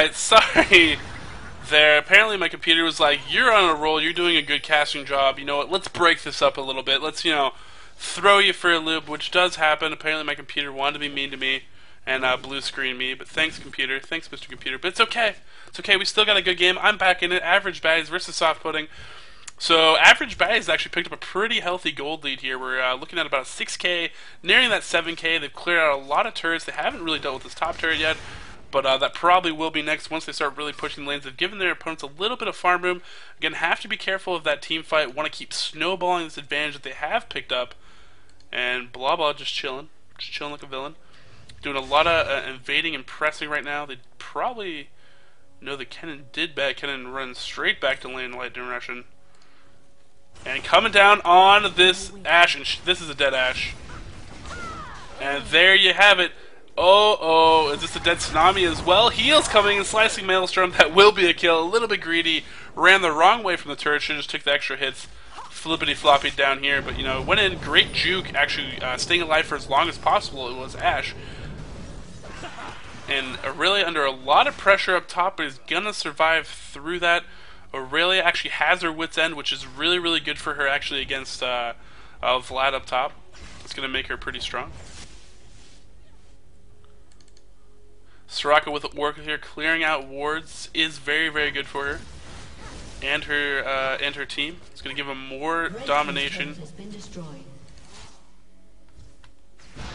Alright, sorry there. Apparently my computer was like, you're on a roll, you're doing a good casting job, you know what, let's break this up a little bit. Let's, you know, throw you for a loop, which does happen. Apparently my computer wanted to be mean to me and blue screen me, but thanks computer, thanks Mr. Computer, but it's okay. It's okay, we still got a good game. I'm back in it. Average Baddies versus Soft Pudding. So Average Baddies actually picked up a pretty healthy gold lead here. We're looking at about 6k, nearing that 7k. They've cleared out a lot of turrets. They haven't really dealt with this top turret yet, but that probably will be next once they start really pushing lanes. They've given their opponents a little bit of farm room. Again, have to be careful of that team fight. Want to keep snowballing this advantage that they have picked up. And blah blah just chilling like a villain. Doing a lot of invading and pressing right now. They probably know that Kennen did back. Kennen runs straight back to lane lightning direction. And coming down on this Ashe, and this is a dead Ashe. And there you have it. Oh, is this a dead Tsunami as well? Heals coming and slicing Maelstrom. That will be a kill. A little bit greedy. Ran the wrong way from the turret. Should have just took the extra hits. Flippity floppy down here. But, you know, went in. Great juke. Actually staying alive for as long as possible. It was Ashe. And Aurelia under a lot of pressure up top, but is going to survive through that. Aurelia actually has her wit's end, which is really, really good for her actually against Vlad up top. It's going to make her pretty strong. Soraka with Orca here, clearing out wards is very, very good for her and her team. It's going to give them more domination.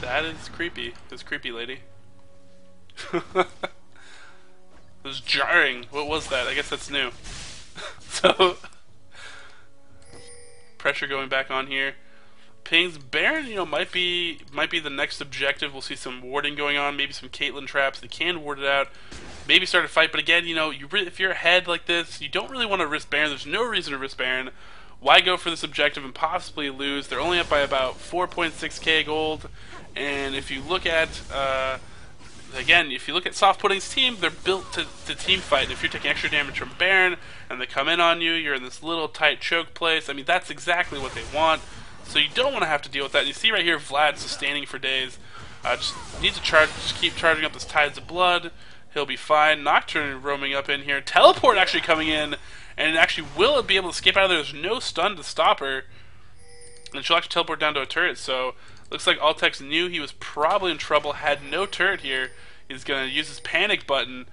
That is creepy. This creepy lady. It was jarring. What was that? I guess that's new. So pressure going back on here. Pings Baron, you know, might be the next objective. We'll see some warding going on, maybe some Caitlyn traps. They can ward it out. Maybe start a fight, but again, you know, if you're ahead like this, you don't really want to risk Baron. There's no reason to risk Baron. Why go for this objective and possibly lose? They're only up by about 4.6k gold, and if you look at again, if you look at Soft Pudding's team, they're built to team fight. And if you're taking extra damage from Baron and they come in on you, you're in this little tight choke place. I mean, that's exactly what they want. So you don't want to have to deal with that. And you see right here, Vlad sustaining for days. Just needs to charge. Just keep charging up this Tides of Blood. He'll be fine. Nocturne roaming up in here. Teleport actually coming in, and actually will be able to escape out of there. There's no stun to stop her, and she'll actually teleport down to a turret. So looks like Altex knew he was probably in trouble. Had no turret here. He's gonna use his panic button.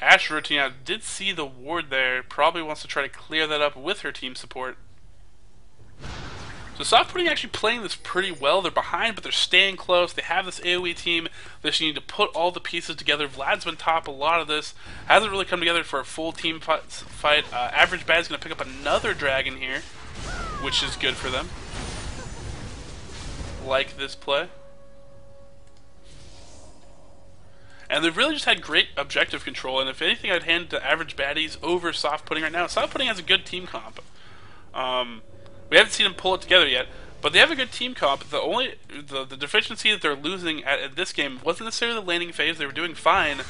Ashe rotating out. Did see the ward there. Probably wants to try to clear that up with her team support. So Soft Pudding actually playing this pretty well. They're behind, but they're staying close. They have this AoE team. They just need to put all the pieces together. Vlad's been top a lot of this. Hasn't really come together for a full team fight. Average Bad's going to pick up another dragon here, which is good for them. Like this play. And they've really just had great objective control. And if anything, I'd hand to Average Baddies over Soft Pudding right now. Soft Pudding has a good team comp. We haven't seen them pull it together yet, but they have a good team comp. The deficiency that they're losing at this game wasn't necessarily the laning phase. They were doing fine.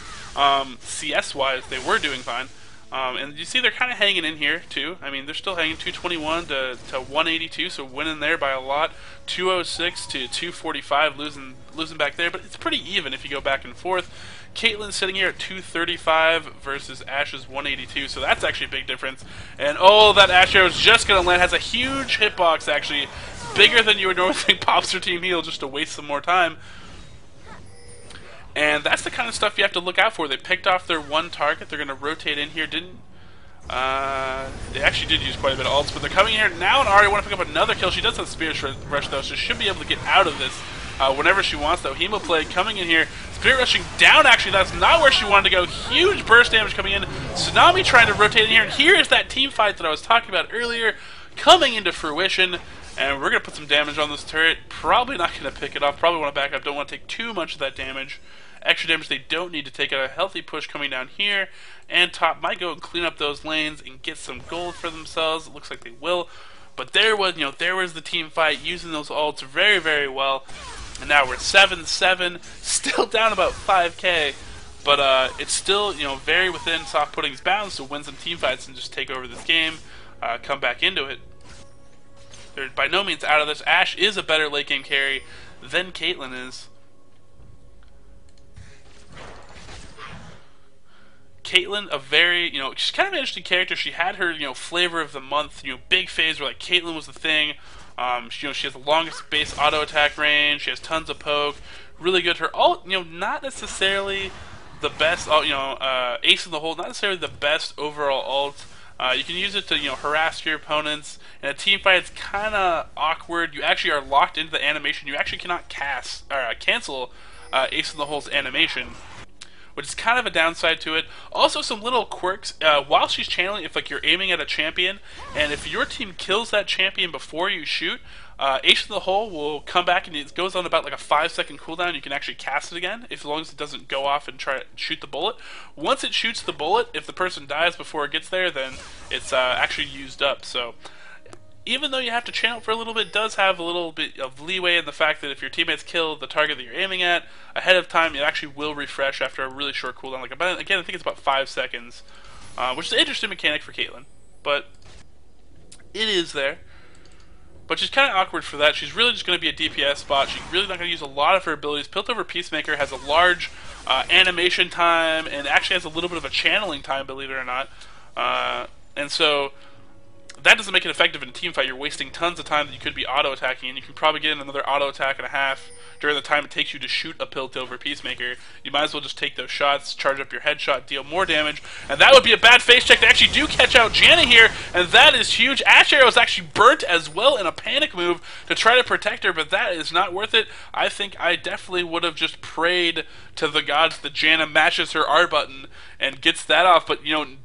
CS wise, they were doing fine. And you see they're kind of hanging in here too. I mean, they're still hanging 221 to 182, so winning there by a lot. 206 to 245, losing back there, but it's pretty even if you go back and forth. Caitlyn sitting here at 235 versus Ashe's 182, so that's actually a big difference. And oh, that Ashe arrow is just going to land. Has a huge hitbox, actually, bigger than you would normally think pops her team heal just to waste some more time. And that's the kind of stuff you have to look out for. They picked off their one target. They're going to rotate in here. They actually did use quite a bit of ults, but they're coming in here now, and Ari want to pick up another kill. She does have Spirit Rush, though, so she should be able to get out of this whenever she wants, though. Hemoplague coming in here. Spirit Rushing down, actually. That's not where she wanted to go. Huge burst damage coming in. Tsunami trying to rotate in here, and here is that team fight that I was talking about earlier coming into fruition. And we're going to put some damage on this turret. Probably not going to pick it off. Probably want to back up. Don't want to take too much of that damage. Extra damage they don't need to take a healthy push coming down here. And top might go and clean up those lanes and get some gold for themselves. It looks like they will. But there was the team fight using those ults very, very well. And now we're 7-7, still down about 5k. But it's still, very within Soft Pudding's bounds to win some team fights and just take over this game, come back into it. They're by no means out of this. Ashe is a better late game carry than Caitlyn is. Caitlyn, a very, she's kind of an interesting character. She had her, flavor of the month, big phase where like Caitlyn was the thing. She has the longest base auto attack range. She has tons of poke. Really good. Her ult, not necessarily the best. Ace in the hole, not necessarily the best overall ult. You can use it to harass your opponents. In a team fight, it's kind of awkward. You actually are locked into the animation. You actually cannot cancel Ace in the hole's animation, which is kind of a downside to it. Also, some little quirks. While she's channeling, if like you're aiming at a champion, and if your team kills that champion before you shoot, Ace in the Hole will come back, and it goes on about like a 5-second cooldown. You can actually cast it again, as long as it doesn't go off and try to shoot the bullet. Once it shoots the bullet, if the person dies before it gets there, then it's actually used up. So even though you have to channel for a little bit, it does have a little bit of leeway in the fact that if your teammates kill the target that you're aiming at ahead of time, it actually will refresh after a really short cooldown. Like again, I think it's about 5 seconds, which is an interesting mechanic for Caitlyn, but it is there. But she's kind of awkward for that. She's really just going to be a DPS spot. She's really not going to use a lot of her abilities. Piltover Peacemaker has a large animation time and actually has a little bit of a channeling time, believe it or not. And so that doesn't make it effective in a team fight. You're wasting tons of time that you could be auto-attacking, and you can probably get in another auto-attack and a half during the time it takes you to shoot a Piltover Peacemaker. You might as well just take those shots, charge up your headshot, deal more damage, and that would be a bad face check. They actually do catch out Janna here, and that is huge. Ash Arrow is actually burnt as well in a panic move to try to protect her, but that is not worth it. I think I definitely would have just prayed to the gods that Janna matches her R button and gets that off, but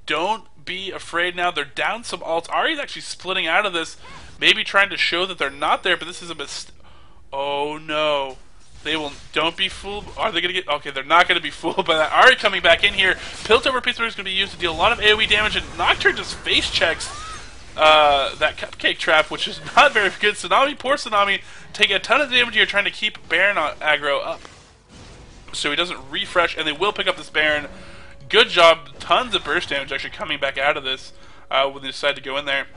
don't be afraid now. They're down some ults. Ahri's actually splitting out of this, maybe trying to show that they're not there, but this is a mistake. Oh no. They will. Don't be fooled. Are they going to get... Okay, they're not going to be fooled by that. Ahri coming back in here. Piltover Peacemaker is going to be used to deal a lot of AoE damage, and Nocturne just face checks that Cupcake Trap, which is not very good. Tsunami, poor Tsunami, taking a ton of damage here trying to keep Baron aggro up, so he doesn't refresh, and they will pick up this Baron. Good job. Tons of burst damage actually coming back out of this when they decide to go in there.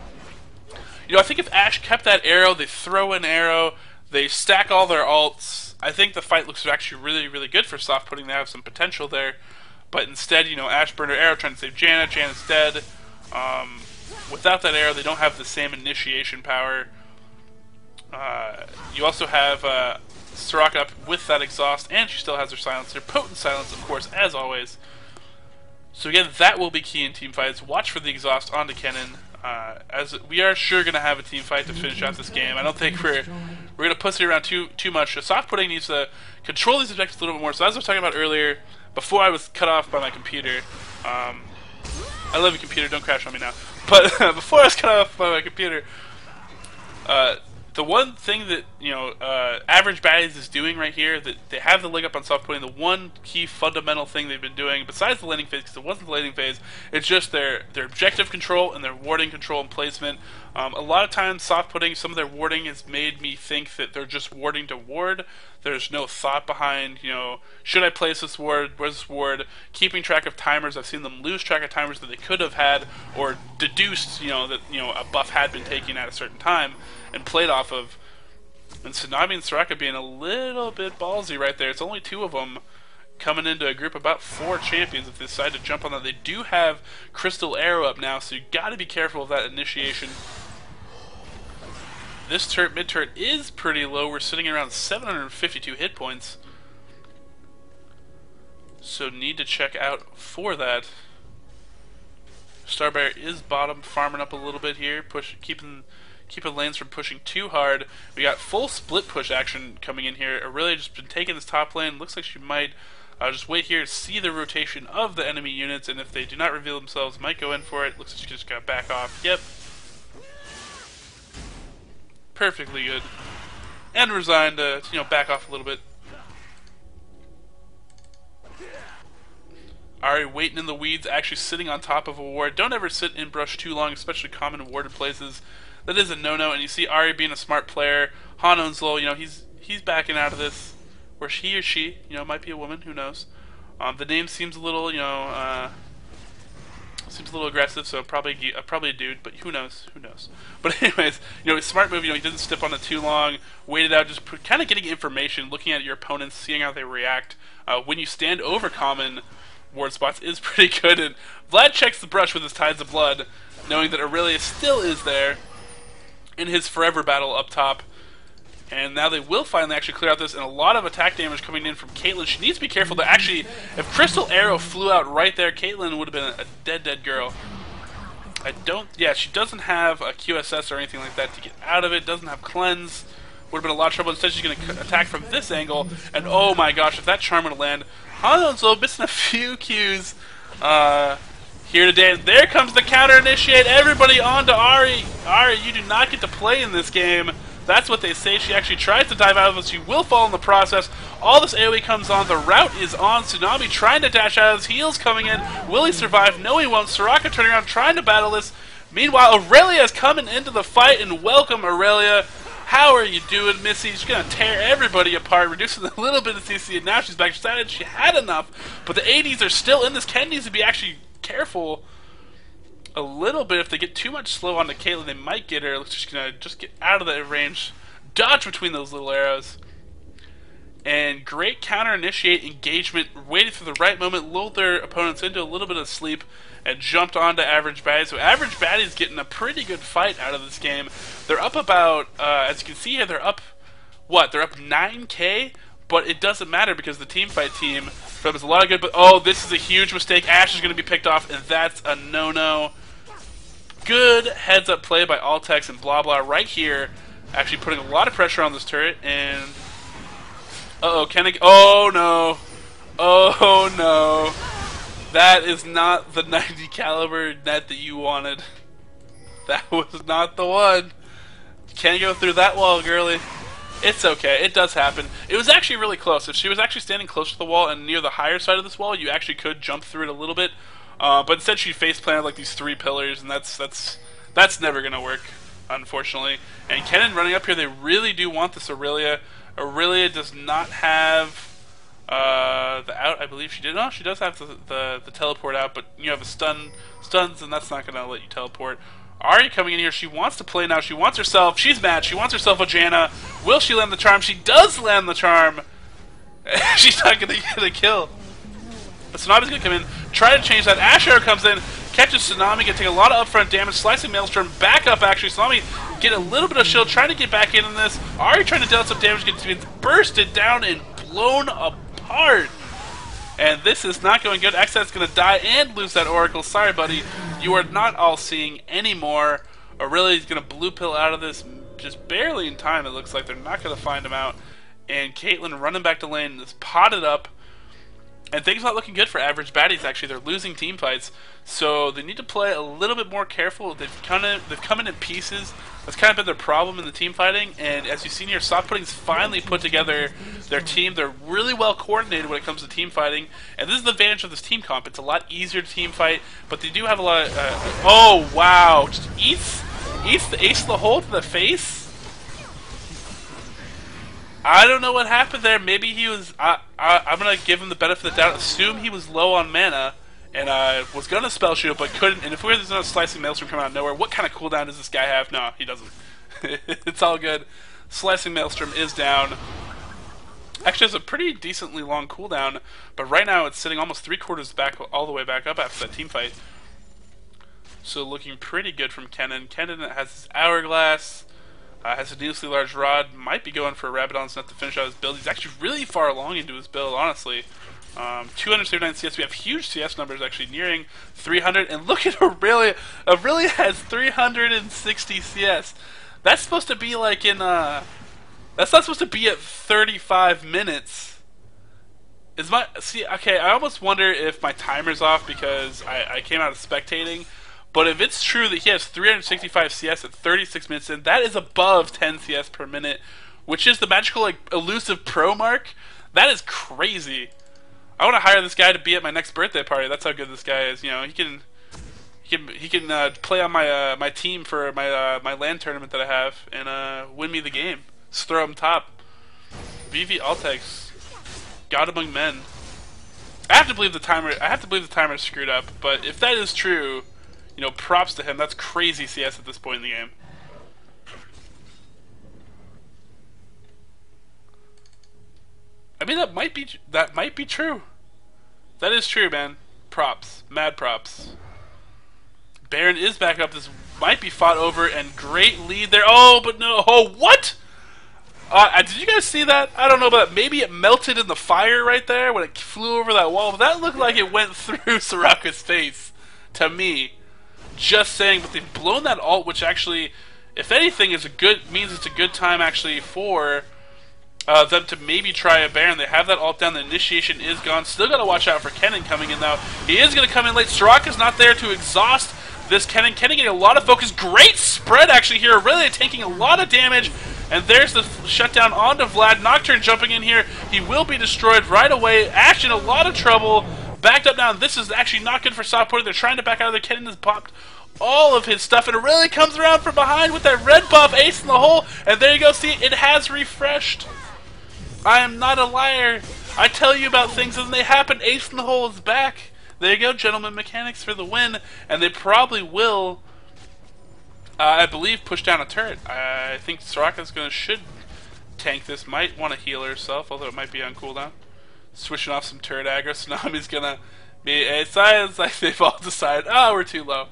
I think if Ashe kept that arrow, they throw an arrow, they stack all their ults, I think the fight looks actually really, really good for soft pudding. They have some potential there. But instead, Ashe burned her arrow trying to save Janna. Janna's dead. Without that arrow, they don't have the same initiation power. You also have Soraka up with that exhaust, and she still has her silencer. Potent silence, of course, as always. So again, that will be key in team fights. Watch for the exhaust onto Kennen, as we are sure going to have a team fight to finish out this game. I don't think we're going to pussy around too much. So soft pudding needs to control these objectives a little bit more. So as I was talking about earlier, before I was cut off by my computer, I love you, computer, don't crash on me now. But before I was cut off by my computer, the one thing that average baddies is doing right here, that they have the leg up on soft pudding, the one key fundamental thing they've been doing, besides the laning phase, because it wasn't the laning phase, it's just their objective control and their warding control and placement. A lot of times soft pudding, some of their warding has made me think that they're just warding to ward. There's no thought behind, should I place this ward, where's this ward, keeping track of timers. I've seen them lose track of timers that they could have had, or deduced, that a buff had been taken at a certain time and played off of. And Tsunami and Soraka being a little bit ballsy right there. It's only 2 of them coming into a group of about 4 champions if they decide to jump on that. They do have Crystal Arrow up now, so you got to be careful of that initiation. This turret, mid-turret, is pretty low. We're sitting around 752 hit points. So need to check out for that. Starbear is bottom, farming up a little bit here, keeping lanes from pushing too hard. We got full split push action coming in here. Aurelia just been taking this top lane. Looks like she might just wait here to see the rotation of the enemy units, and if they do not reveal themselves, might go in for it. Looks like she just got back off. Yep. Perfectly good. And resigned to back off a little bit. Ahri waiting in the weeds, actually sitting on top of a ward. Don't ever sit in brush too long, especially common warded places. That is a no-no, and you see Ahri being a smart player. Han owns low, he's backing out of this. Or he or she, might be a woman, who knows. The name seems a little, seems a little aggressive, so probably a dude, but who knows? But anyways, smart move. He doesn't step on it too long. Waited out, just kind of getting information, looking at your opponents, seeing how they react. When you stand over common ward spots is pretty good, and Vlad checks the brush with his Tides of Blood, knowing that Aurelia still is there in his forever battle up top. And now they will finally actually clear out this, and a lot of attack damage coming in from Caitlyn. She needs to be careful that actually, if Crystal Arrow flew out right there, Caitlyn would have been a dead girl. Yeah, she doesn't have a QSS or anything like that to get out of it, doesn't have Cleanse. Would have been a lot of trouble. Instead, she's going to attack from this angle, and oh my gosh, if that charm would have landed. Hanzo missing a few Qs here today, and there comes the counter initiate. Everybody on to Ari. Ari, you do not get to play in this game. That's what they say. She actually tries to dive out of it. She will fall in the process. All this AoE comes on. The route is on. Tsunami trying to dash out of his heels coming in. Will he survive? No, he won't. Soraka turning around trying to battle this. Meanwhile, Aurelia is coming into the fight, and welcome, Aurelia. How are you doing, Missy? She's going to tear everybody apart, reducing a little bit of CC, and now she's back. She decided she had enough, but the ADs are still in this. Ken needs to be actually careful a little bit. If they get too much slow onto Caitlyn, they might get her. She's going to just get out of that range, dodge between those little arrows. And great counter-initiate engagement, waited for the right moment, lulled their opponents into a little bit of sleep, and jumped onto Average Baddies. So Average Baddies getting a pretty good fight out of this game. They're up about, as you can see here, they're up, what? They're up 9K, but it doesn't matter because the teamfight team has a lot of good, but oh, this is a huge mistake. Ashe is going to be picked off, and that's a no-no. Good heads-up play by Altex and blah blah right here, actually putting a lot of pressure on this turret, and uh-oh, oh no. Oh no. That is not the 90 caliber net that you wanted. That was not the one. Can't go through that wall, girly. It's okay. It does happen. It was actually really close. If she was actually standing close to the wall and near the higher side of this wall, you actually could jump through it a little bit. But instead she face planted like these 3 pillars, and that's never going to work, unfortunately. And Kennen running up here, they really do want this Aurelia. Aurelia does not have the out. I believe she did. No, she does have the teleport out, but you have a stuns, and that's not going to let you teleport. Ari coming in here. She wants to play now. She wants herself. She's mad. She wants herself a Janna. Will she land the charm? She does land the charm. She's not going to get a kill. But Tsunami's going to come in, try to change that. Asher comes in, catches Tsunami, going to take a lot of upfront damage. Slicing Maelstrom back up, actually. Tsunami get a little bit of shield, trying to get back in this. Ari trying to deal some damage, gets bursted down and blown apart. And this is not going good. X's going to die and lose that Oracle. Sorry, buddy. You are not all-seeing anymore. Aurelia's going to blue pill out of this just barely in time, it looks like. They're not going to find him out. And Caitlyn running back to lane is potted up. And things not looking good for Average Baddies, actually. They're losing team fights. So they need to play a little bit more careful. They've come in pieces. That's kind of been their problem in the team fighting. And as you've seen here, Soft Pudding's finally put together their team. They're really well coordinated when it comes to team fighting. And this is the advantage of this team comp. It's a lot easier to team fight. But they do have a lot of... oh, wow. Just eats the ace of the hole to the face? I don't know what happened there. Maybe he was... I'm going to give him the benefit of the doubt. Assume he was low on mana. And was going to spell shield, but couldn't. And if there's no Slicing Maelstrom coming out of nowhere, what kind of cooldown does this guy have? No, he doesn't. It's all good. Slicing Maelstrom is down. Actually, it's a pretty decently long cooldown, but right now it's sitting almost 3/4 back, all the way back up after that team fight. So looking pretty good from Kennen. Kennen has his Hourglass, has a needlessly large rod, might be going for a Rabadon's Nut to finish out his build. He's actually really far along into his build, honestly. 239 CS. We have huge CS numbers, actually nearing 300. And look at Aurelia. Aurelia has 360 CS. That's supposed to be like in that's not supposed to be at 35 minutes. Is my okay? I almost wonder if my timer's off because I came out of spectating. But if it's true that he has 365 CS at 36 minutes in, that is above 10 CS per minute, which is the magical like elusive pro mark. That is crazy. I want to hire this guy to be at my next birthday party. That's how good this guy is. You know, he can play on my my team for my LAN tournament that I have and win me the game. Just throw him top. VV Altex, God among men. I have to believe the timer. I have to believe the timer's screwed up. But if that is true, you know, props to him. That's crazy CS at this point in the game. I mean, that might be true. That is true, man. props. Mad props. Baron is back up. This might be fought over, and great lead there. Oh, but no. Oh, what? Did you guys see that? I don't know about that. Maybe it melted in the fire right there when it flew over that wall. But that looked like it went through Soraka's face to me. Just saying, but they've blown that ult, which actually, if anything, means it's a good time actually for them to maybe try a Baron. They have that ult down. The initiation is gone. Still got to watch out for Kennen coming in, though. He is going to come in late. Soraka's not there to exhaust this Kennen. Kennen getting a lot of focus. Great spread, actually, here. Really taking a lot of damage. And there's the shutdown onto Vlad. Nocturne jumping in here. He will be destroyed right away. Ash in a lot of trouble. Backed up now. This is actually not good for Southport. They're trying to back out of there. Kennen has popped all of his stuff. And it really comes around from behind with that red buff. Ace in the hole. And there you go. See, it has refreshed. I am not a liar. I tell you about things and they happen. Ace in the hole is back. There you go, gentlemen. Mechanics for the win. And they probably will, I believe, push down a turret. I think Soraka's should tank this. Might want to heal herself, although it might be on cooldown. Switching off some turret aggro. Tsunami's gonna be a science. Like they've all decided, oh, we're too low.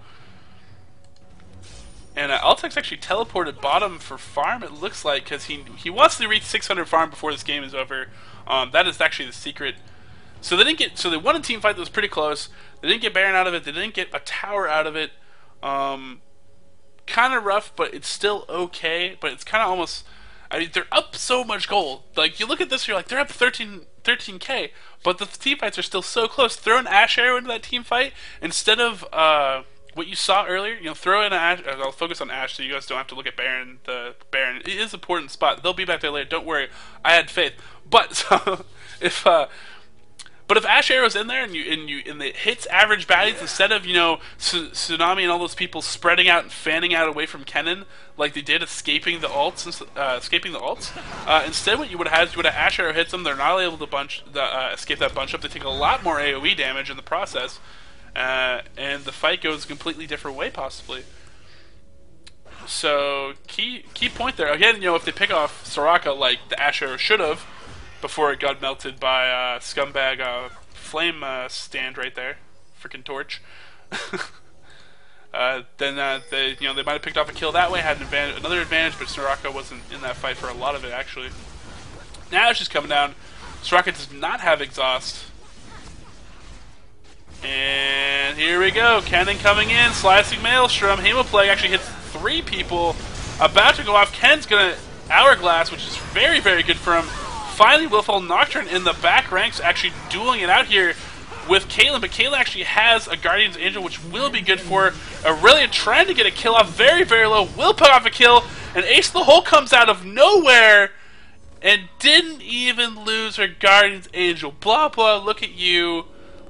And Altek's actually teleported bottom for farm, it looks like, because he wants to reach 600 farm before this game is over. That is actually the secret. So they won a team fight that was pretty close. They didn't get Baron out of it. They didn't get a tower out of it. Kind of rough, but it's still okay. But it's kind of almost, I mean, they're up so much gold. Like, you look at this, you're like, they're up 13k, but the team fights are still so close. Throw an Ash arrow into that team fight instead of what you saw earlier. You know, throw in an Ash. I'll focus on Ash, so you guys don't have to look at Baron. The Baron it is an important spot. They'll be back there later. Don't worry. I had faith. But so, if Ash Arrow's in there and it hits average baddies instead of, you know, Tsunami and all those people spreading out and fanning out away from Kennen like they did, escaping the ults, instead what you would have had is Ash Arrow hits them. They're not able to escape that bunch up. They take a lot more AoE damage in the process, and the fight goes a completely different way possibly. So key point there again. You know, if they pick off Soraka like the Ash Arrow should have, before it got melted by scumbag flame stand right there, freaking torch. Then they might have picked off a kill that way, had another advantage, but Soraka wasn't in that fight for a lot of it actually. Now it's just coming down. Soraka does not have exhaust, and here we go. Kennen coming in, slicing Maelstrom. Hemoplague actually hits 3 people. About to go off. Ken's gonna hourglass, which is very, very good for him. Finally, Willful Nocturne in the back ranks, actually dueling it out here with Caitlyn, but Caitlyn actually has a Guardian's Angel, which will be good for her. Aurelia trying to get a kill off, very, very low, will put off a kill, and Ace the Hole comes out of nowhere and didn't even lose her Guardian's Angel. Blah, blah, look at you.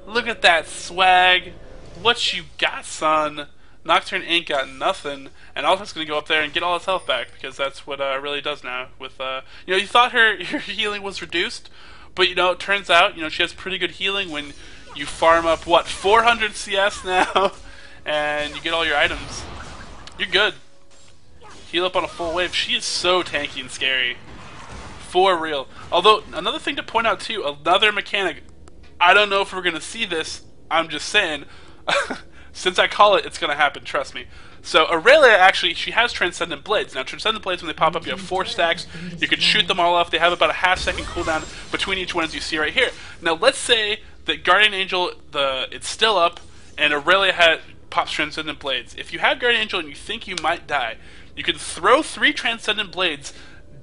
Look at that swag. What you got, son? Nocturne ain't got nothing, and Alpha's gonna go up there and get all his health back, because that's what really does now. With you know, you thought her healing was reduced, but you know, it turns out, you know, she has pretty good healing when you farm up 400 CS now, and you get all your items. You're good. Heal up on a full wave. She is so tanky and scary, for real. Although another thing to point out too, another mechanic. I don't know if we're gonna see this. I'm just saying. Since I call it, it's going to happen, trust me. So Aurelia, actually, she has Transcendent Blades. Now, Transcendent Blades, when they pop up, you have 4 stacks. You can shoot them all off. They have about a half-second cooldown between each one, as you see right here. Now, let's say that Guardian Angel, it's still up, and Aurelia pops Transcendent Blades. If you have Guardian Angel and you think you might die, you can throw 3 Transcendent Blades,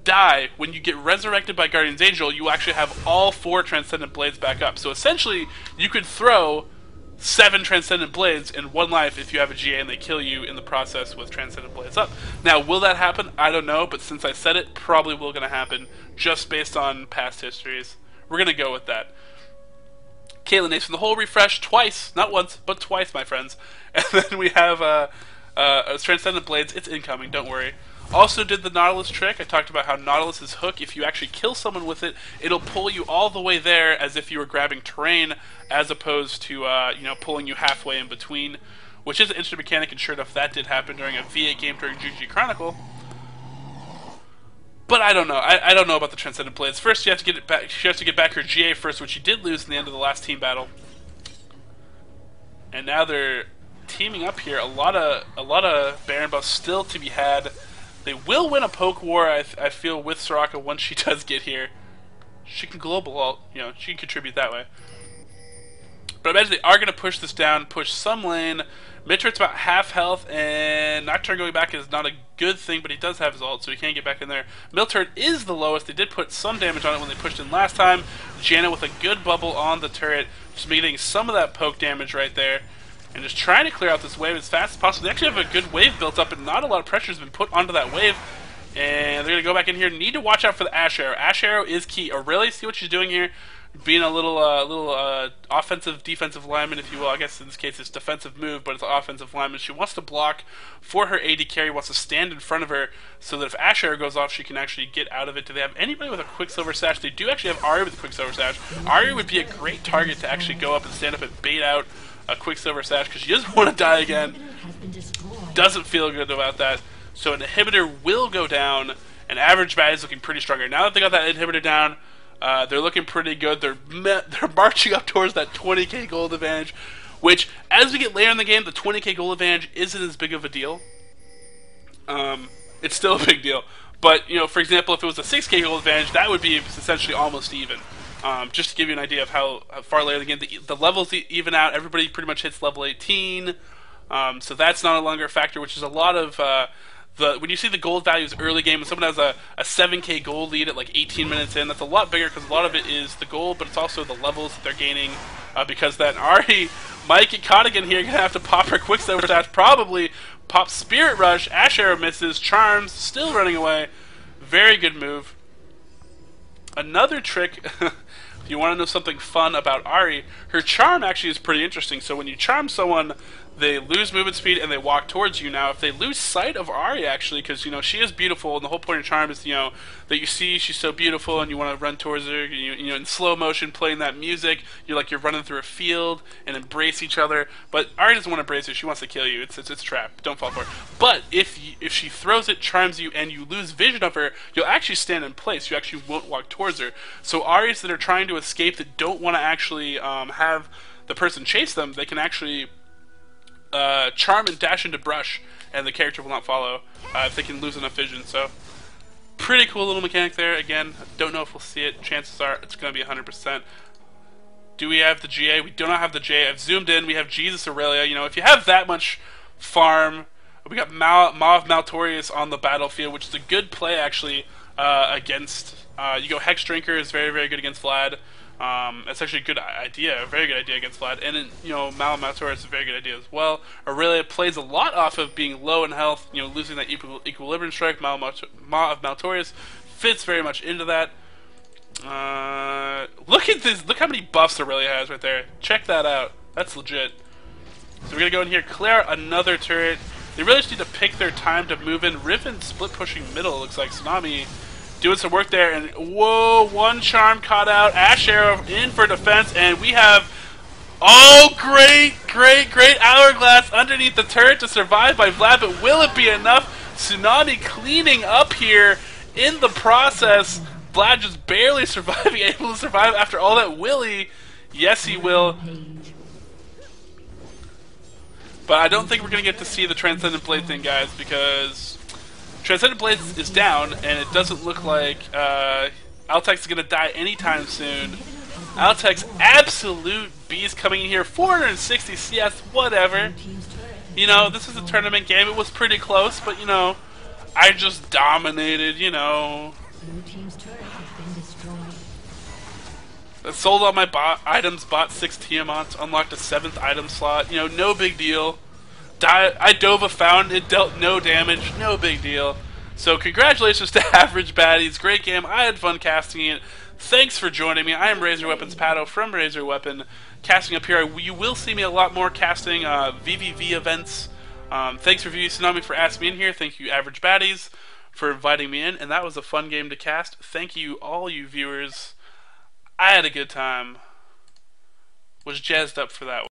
die. When you get resurrected by Guardian's Angel, you actually have all 4 Transcendent Blades back up. So, essentially, you could throw 7 Transcendent Blades in 1 life if you have a GA and they kill you in the process with Transcendent Blades up. Now, will that happen? I don't know, but since I said it, probably will going to happen, just based on past histories. We're going to go with that. Caitlyn Ace from the whole refresh twice, not once, but twice, my friends. And then we have Transcendent Blades. It's incoming, don't worry. Also did the Nautilus trick. I talked about how Nautilus's hook, if you actually kill someone with it, it'll pull you all the way there as if you were grabbing terrain, as opposed to you know, pulling you halfway in between, which is an interesting mechanic, and sure enough, that did happen during a V8 game during GG Chronicle. But I don't know. I don't know about the Transcendent Blades. First, you have to get it back. She has to get back her GA first, which she did lose in the end of the last team battle. and now they're teaming up here. A lot of Baron buffs still to be had. They will win a poke war, I feel, with Soraka once she does get here. She can global ult, you know, she can contribute that way. But I imagine they are going to push this down, push some lane. Mid-turret's about half health, and Nocturne going back is not a good thing, but he does have his ult, so he can't get back in there. Middle-turret is the lowest. They did put some damage on it when they pushed in last time. Janna with a good bubble on the turret, just getting some of that poke damage right there, and just trying to clear out this wave as fast as possible. They actually have a good wave built up, and not a lot of pressure has been put onto that wave. And they're going to go back in here. Need to watch out for the Ash Arrow. Ash Arrow is key. Aurelia, see what she's doing here? Being a little offensive, defensive lineman, if you will. I guess in this case it's defensive move, but it's an offensive lineman. She wants to block for her AD carry, wants to stand in front of her so that if Ash Arrow goes off, she can actually get out of it. Do they have anybody with a Quicksilver Sash? They do actually have Ahri with a Quicksilver Sash. Ahri would be a great target to actually go up and stand up and bait out a Quicksilver Sash because she doesn't want to die again. Doesn't feel good about that. So an inhibitor will go down, and average Baddies is looking pretty strong. Now that they got that inhibitor down, they're looking pretty good. They're marching up towards that 20k gold advantage, which, as we get later in the game, the 20k gold advantage isn't as big of a deal. It's still a big deal. But, you know, for example, if it was a 6k gold advantage, that would be essentially almost even. Just to give you an idea of how far later in the game, the levels even out. Everybody pretty much hits level 18. So that's not longer a factor, which is a lot of... when you see the gold values early game, when someone has a 7k gold lead at like 18 minutes in, that's a lot bigger because a lot of it is the gold, but it's also the levels that they're gaining because that Ahri might get caught again here. You're going to have to pop her Quicksilver Sash, probably pop Spirit Rush. Ash Arrow misses. Charms still running away. Very good move. Another trick, if you want to know something fun about Ahri, her charm actually is pretty interesting. So when you charm someone, they lose movement speed and they walk towards you. Now, if they lose sight of Ahri, actually, because, you know, she is beautiful, and the whole point of charm is, you know, that you see she's so beautiful and you want to run towards her, you know, in slow motion, playing that music, you're running through a field and embrace each other. But Ahri doesn't want to embrace you, she wants to kill you. It's a trap. Don't fall for it. But if she throws it, charms you, and you lose vision of her, you'll actually stand in place. You actually won't walk towards her. So Ahris that are trying to escape, that don't want to actually have the person chase them, they can actually charm and dash into brush, and the character will not follow if they can lose enough vision. So pretty cool little mechanic there. Again, I don't know if we'll see it. Chances are it's going to be 100%. Do we have the GA? We do not have the GA. I've zoomed in. We have Jesus Aurelia. You know, if you have that much farm, we got Maw of Maltorius on the battlefield, which is a good play actually against. You go Hex Drinker is very, very good against Vlad. It's actually a good idea, a very good idea against Vlad. And then, you know, Maw of Maltorius is a very good idea as well. Aurelia plays a lot off of being low in health, you know, losing that equilibrium strike. Maw of Maltorius fits very much into that. Look at this, look how many buffs Aurelia has right there. Check that out. That's legit. So we're going to go in here, clear out another turret. They really just need to pick their time to move in. Riven split pushing middle, it looks like. Tsunami doing some work there, and whoa, one charm caught out. Ash Arrow in for defense, and we have, oh, great Hourglass underneath the turret to survive by Vlad, but will it be enough? Tsunami cleaning up here in the process. Vlad just barely surviving, able to survive after all that. Willie, yes he will. But I don't think we're going to get to see the Transcendent Blade thing, guys, because Transcendent Blade is down, and it doesn't look like Altex is going to die anytime soon. Altex, absolute beast coming in here, 460 CS, whatever. You know, this is a tournament game. It was pretty close, but, you know, I just dominated, you know. I sold all my items, bought 6 Tiamats, unlocked a 7th item slot. You know, no big deal. I dove a fountain, it dealt no damage, no big deal. So congratulations to Average Baddies, great game, I had fun casting it. Thanks for joining me. I am RaiseYourWeapon's Pato from RaiseYourWeapon, casting up here. You will see me a lot more casting VVV events. Thanks for Vivi Tsunami for asking me in here. Thank you, Average Baddies, for inviting me in. And that was a fun game to cast. Thank you, all you viewers. I had a good time. Was jazzed up for that one.